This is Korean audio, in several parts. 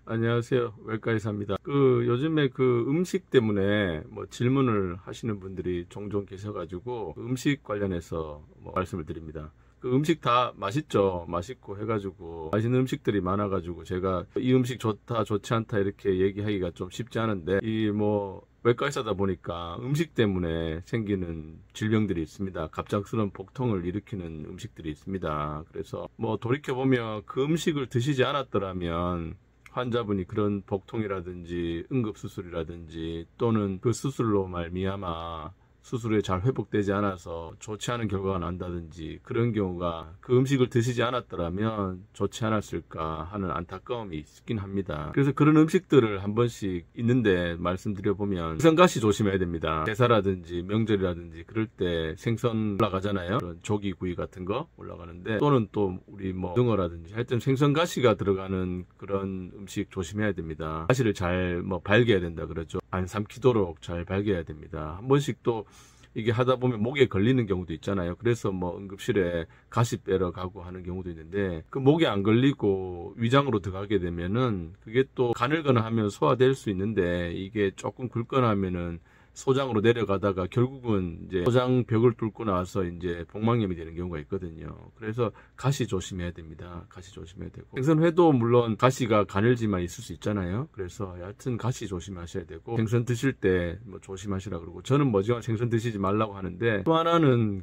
안녕하세요. 외과의사입니다. 요즘에 음식 때문에 질문을 하시는 분들이 종종 계셔가지고 음식 관련해서 말씀을 드립니다. 음식 다 맛있죠. 맛있고 해가지고 맛있는 음식들이 많아가지고 제가 이 음식 좋다, 좋지 않다 이렇게 얘기하기가 좀 쉽지 않은데 외과의사다 보니까 음식 때문에 생기는 질병들이 있습니다. 갑작스러운 복통을 일으키는 음식들이 있습니다. 그래서 돌이켜보면 그 음식을 드시지 않았더라면 환자분이 그런 복통이라든지 응급수술이라든지 또는 그 수술로 말미암아 수술에 잘 회복되지 않아서 좋지 않은 결과가 난다든지 그런 경우가 그 음식을 드시지 않았더라면 좋지 않았을까 하는 안타까움이 있긴 합니다. 그래서 그런 음식들을 한 번씩 있는데 말씀드려보면 생선가시 조심해야 됩니다. 제사라든지 명절이라든지 그럴 때 생선 올라가잖아요. 그런 조기구이 같은 거 올라가는데 또는 또 우리 등어라든지 하여튼 생선가시가 들어가는 그런 음식 조심해야 됩니다. 가시를 잘 발겨야 된다 그러죠. 안 삼키도록 잘 발겨야 됩니다. 한 번씩 또 이게 하다 보면 목에 걸리는 경우도 있잖아요. 그래서 응급실에 가시 빼러 가고 하는 경우도 있는데 그 목에 안 걸리고 위장으로 들어가게 되면은 그게 또 가늘거나 하면 소화될 수 있는데 이게 조금 굵거나 하면은 소장으로 내려가다가 결국은 이제 소장벽을 뚫고 나서 이제 복막염이 되는 경우가 있거든요. 그래서 가시 조심해야 됩니다. 가시 조심해야 되고 생선회도 물론 가시가 가늘지만 있을 수 있잖아요. 그래서 여하튼 가시 조심하셔야 되고 생선 드실 때 조심하시라 그러고 저는 뭐지만 생선 드시지 말라고 하는데 또 하나는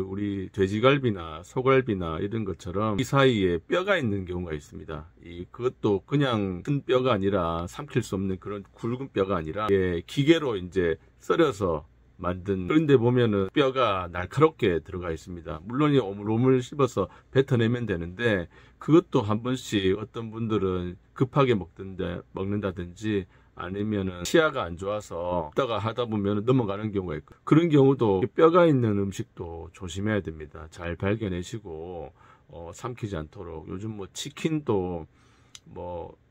우리 돼지갈비나 소갈비나 이런 것처럼 이 사이에 뼈가 있는 경우가 있습니다. 그것도 그냥 큰 뼈가 아니라 삼킬 수 없는 그런 굵은 뼈가 아니라 기계로 이제 썰어서 만든 그런데 보면은 뼈가 날카롭게 들어가 있습니다. 물론 이 오물오물 씹어서 뱉어내면 되는데 그것도 한 번씩 어떤 분들은 급하게 먹는다든지 아니면은 치아가 안 좋아서 먹다가 하다 보면 넘어가는 경우가 있고 그런 경우도 뼈가 있는 음식도 조심해야 됩니다. 잘 발견하시고 삼키지 않도록 요즘 치킨도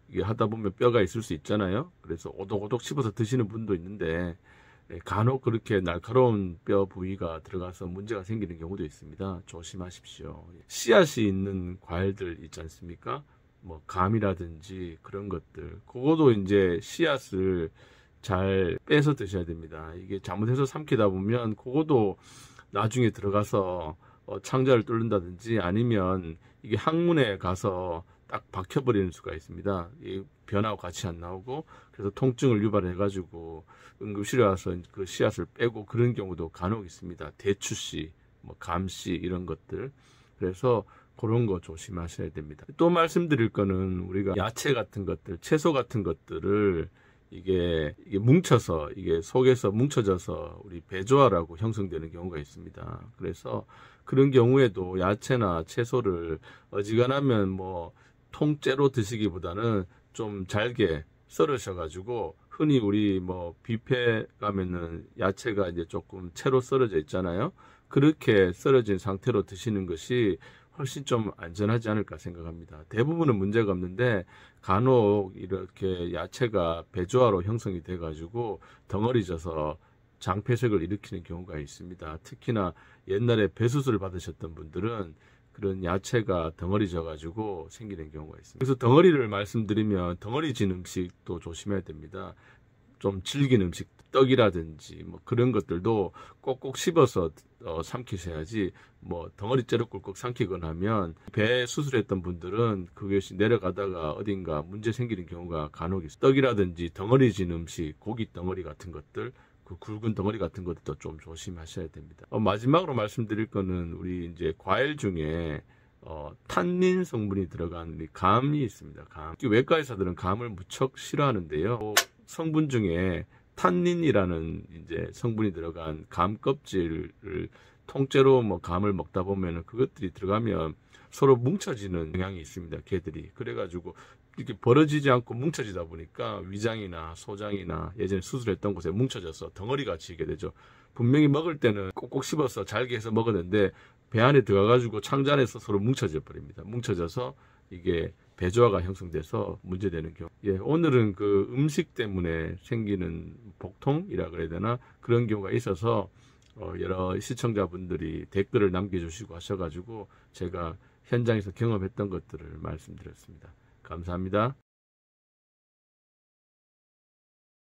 이게 하다 보면 뼈가 있을 수 있잖아요. 그래서 오독오독 씹어서 드시는 분도 있는데 간혹 그렇게 날카로운 뼈 부위가 들어가서 문제가 생기는 경우도 있습니다. 조심하십시오. 씨앗이 있는 과일들 있지 않습니까? 감이라든지 그런 것들. 그것도 이제 씨앗을 잘 빼서 드셔야 됩니다. 이게 잘못해서 삼키다 보면 그것도 나중에 들어가서 창자를 뚫는다든지 아니면 이게 항문에 가서 딱 박혀버리는 수가 있습니다. 이 변하고 같이 안 나오고 그래서 통증을 유발해가지고 응급실에 와서 그 씨앗을 빼고 그런 경우도 간혹 있습니다. 대추씨, 감씨 이런 것들. 그래서 그런 거 조심하셔야 됩니다. 또 말씀드릴 거는 우리가 야채 같은 것들, 채소 같은 것들을 이게 뭉쳐서 이게 속에서 뭉쳐져서 우리 배조화라고 형성되는 경우가 있습니다. 그래서 그런 경우에도 야채나 채소를 어지간하면 통째로 드시기보다는 좀 잘게 썰으셔가지고 흔히 우리 뷔페 가면은 야채가 이제 조금 채로 썰어져 있잖아요. 그렇게 썰어진 상태로 드시는 것이 훨씬 좀 안전하지 않을까 생각합니다. 대부분은 문제가 없는데 간혹 이렇게 야채가 배조화로 형성이 돼가지고 덩어리져서 장폐색을 일으키는 경우가 있습니다. 특히나 옛날에 배수술을 받으셨던 분들은 그런 야채가 덩어리져 가지고 생기는 경우가 있습니다. 그래서 덩어리를 말씀드리면 덩어리진 음식도 조심해야 됩니다. 좀 질긴 음식, 떡이라든지 그런 것들도 꼭꼭 씹어서 삼키셔야지 덩어리째로 꿀꺽 삼키거나 하면 배 수술했던 분들은 그것이 내려가다가 어딘가 문제 생기는 경우가 간혹 있어요. 떡이라든지 덩어리진 음식, 고기 덩어리 같은 것들 그 굵은 덩어리 같은 것도 좀 조심하셔야 됩니다. 마지막으로 말씀드릴 거는 우리 이제 과일 중에 탄닌 성분이 들어간 우리 감이 있습니다. 감. 외과 의사들은 감을 무척 싫어하는데요. 성분 중에 탄닌이라는 이제 성분이 들어간 감 껍질을 통째로 감을 먹다 보면은 그것들이 들어가면 서로 뭉쳐지는 경향이 있습니다. 개들이. 그래가지고 이렇게 벌어지지 않고 뭉쳐지다 보니까 위장이나 소장이나 예전에 수술했던 곳에 뭉쳐져서 덩어리가 지게 되죠. 분명히 먹을 때는 꼭꼭 씹어서 잘게 해서 먹었는데 배 안에 들어가가지고 창자 안에서 서로 뭉쳐져 버립니다. 뭉쳐져서 이게 배조화가 형성돼서 문제되는 경우. 오늘은 그 음식 때문에 생기는 복통이라 그래야 되나 그런 경우가 있어서 여러 시청자분들이 댓글을 남겨주시고 하셔가지고 제가 현장에서 경험했던 것들을 말씀드렸습니다. 감사합니다.